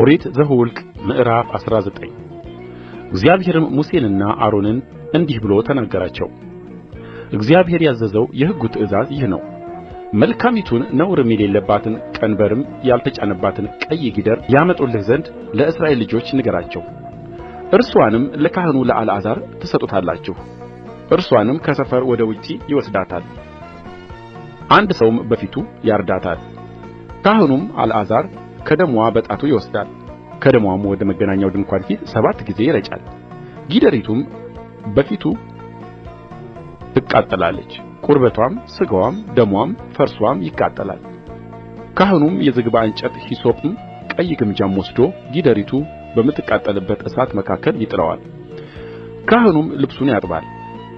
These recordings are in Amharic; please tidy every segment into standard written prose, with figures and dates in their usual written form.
ኦሪት ዘኍልቍ ምዕራፍ 19 እግዚአብሔርም ሙሴንና አሮንን እንዲህ ብሎ ተናገራቸው። እግዚአብሔር ያዘዘው የሕጉ ትእዛዝ ይህ ነው። መልካሚቱን ነውርም የሌለባትን ቀንበርም ያልተጫነባትን ቀይ ጊደር ያመጡልህ ዘንድ ለእስራኤል ልጆች ንገራቸው። እርስዋንም ለካህኑ ለአልዓዛር ትሰጡታላችሁ። እርስዋንም ከሰፈር ወደ ውጭ ይወስዳታል፣ አንድ ሰውም በፊቱ ያርዳታል። ካህኑም አልዓዛር ከደምዋ በጣቱ ይወስዳል፣ ከደምዋም ወደ መገናኛው ድንኳን ፊት 7 ጊዜ ይረጫል። ጊደሪቱም በፊቱ ትቃጠላለች፣ ቁርበቷም፣ ሥጋዋም፣ ደምዋም፣ ፈርስዋም ይቃጠላል። ካህኑም የዝግባ እንጨት ሂሶጵም ቀይ ግምጃም ወስዶ ጊደሪቱ በምትቃጠልበት እሳት መካከል ይጥለዋል። ካህኑም ልብሱን ያጥባል፣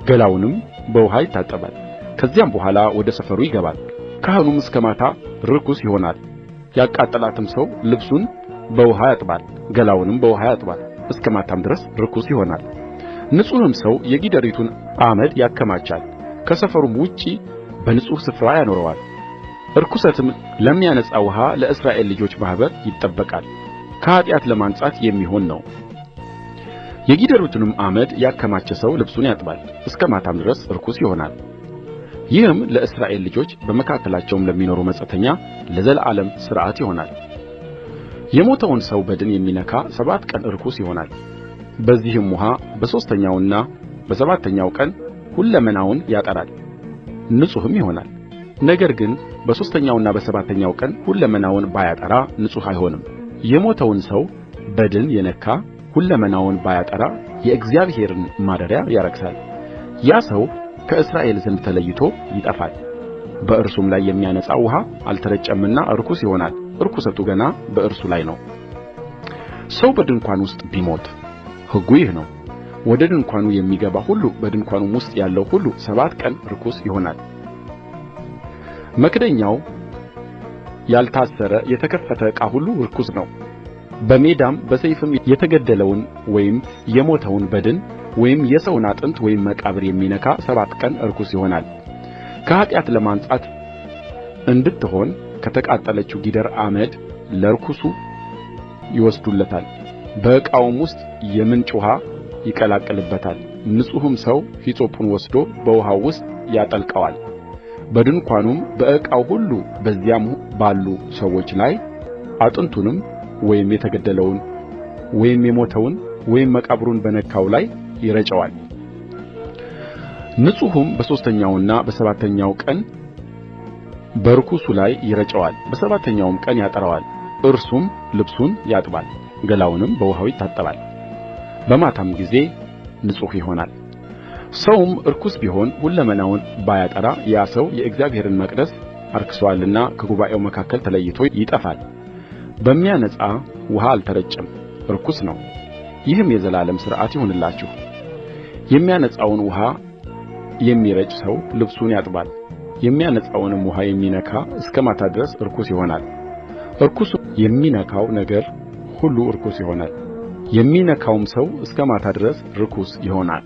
ገላውንም በውኃ ይታጠባል። ከዚያም በኋላ ወደ ሰፈሩ ይገባል። ካህኑም እስከ ማታ ርኩስ ይሆናል። ያቃጠላትም ሰው ልብሱን በውኃ ያጥባል፣ ገላውንም በውኃ ያጥባል፣ እስከ ማታም ድረስ ርኩስ ይሆናል። ንጹሕም ሰው የጊደሪቱን አመድ ያከማቻል፣ ከሰፈሩም ውጭ በንጹሕ ስፍራ ያኖረዋል። ርኵሰትም ለሚያነጻ ውኃ ለእስራኤል ልጆች ማኅበር ይጠበቃል፣ ከኃጢአት ለማንጻት የሚሆን ነው። የጊደሪቱንም አመድ ያከማቸ ሰው ልብሱን ያጥባል፣ እስከ ማታም ድረስ ርኩስ ይሆናል። ይህም ለእስራኤል ልጆች በመካከላቸውም ለሚኖሩ መጻተኛ ለዘላለም ሥርዓት ይሆናል። የሞተውን ሰው በድን የሚነካ 7 ቀን ርኩስ ይሆናል። በዚህም ውኃ በሦስተኛውና በሰባተኛው ቀን ሁለመናውን ያጠራል፣ ንጹሕም ይሆናል። ነገር ግን በሦስተኛውና በሰባተኛው ቀን ሁለመናውን ባያጠራ ንጹሕ አይሆንም። የሞተውን ሰው በድን የነካ ሁለመናውን ባያጠራ የእግዚአብሔርን ማደሪያ ያረክሳል። ያ ሰው ከእስራኤል ዘንድ ተለይቶ ይጠፋል። በእርሱም ላይ የሚያነጻ ውኃ አልተረጨምና ርኩስ ይሆናል። ርኵሰቱ ገና በእርሱ ላይ ነው። ሰው በድንኳን ውስጥ ቢሞት ሕጉ ይህ ነው። ወደ ድንኳኑ የሚገባ ሁሉ በድንኳኑም ውስጥ ያለው ሁሉ 7 ቀን ርኩስ ይሆናል። መክደኛው ያልታሰረ የተከፈተ ዕቃ ሁሉ ርኩስ ነው። በሜዳም በሰይፍም የተገደለውን ወይም የሞተውን በድን ወይም የሰውን አጥንት ወይም መቃብር የሚነካ 7 ቀን ርኩስ ይሆናል። ከኃጢአት ለማንጻት እንድትሆን ከተቃጠለችው ጊደር አመድ ለርኩሱ ይወስዱለታል። በዕቃውም ውስጥ የምንጭ ውኃ ይቀላቅልበታል። ንጹሕም ሰው ሂሶጱን ወስዶ በውኃው ውስጥ ያጠልቀዋል። በድንኳኑም በዕቃው ሁሉ በዚያም ባሉ ሰዎች ላይ አጥንቱንም ወይም የተገደለውን ወይም የሞተውን ወይም መቃብሩን በነካው ላይ ይረጨዋል። ንጹሑም በሦስተኛውና በሰባተኛው ቀን በርኩሱ ላይ ይረጨዋል። በሰባተኛውም ቀን ያጠራዋል። እርሱም ልብሱን ያጥባል፣ ገላውንም በውኃው ይታጠባል። በማታም ጊዜ ንጹሕ ይሆናል። ሰውም ርኩስ ቢሆን ሁለመናውን ባያጠራ ያ ሰው የእግዚአብሔርን መቅደስ አርክሶአልና ከጉባኤው መካከል ተለይቶ ይጠፋል። በሚያነጻ ውኃ አልተረጨም፣ ርኩስ ነው። ይህም የዘላለም ሥርዓት ይሁንላችሁ። የሚያነጻውን ውኃ የሚረጭ ሰው ልብሱን ያጥባል፣ የሚያነጻውንም ውኃ የሚነካ እስከ ማታ ድረስ ርኩስ ይሆናል። ርኩሱ የሚነካው ነገር ሁሉ ርኩስ ይሆናል፣ የሚነካውም ሰው እስከ ማታ ድረስ ርኩስ ይሆናል።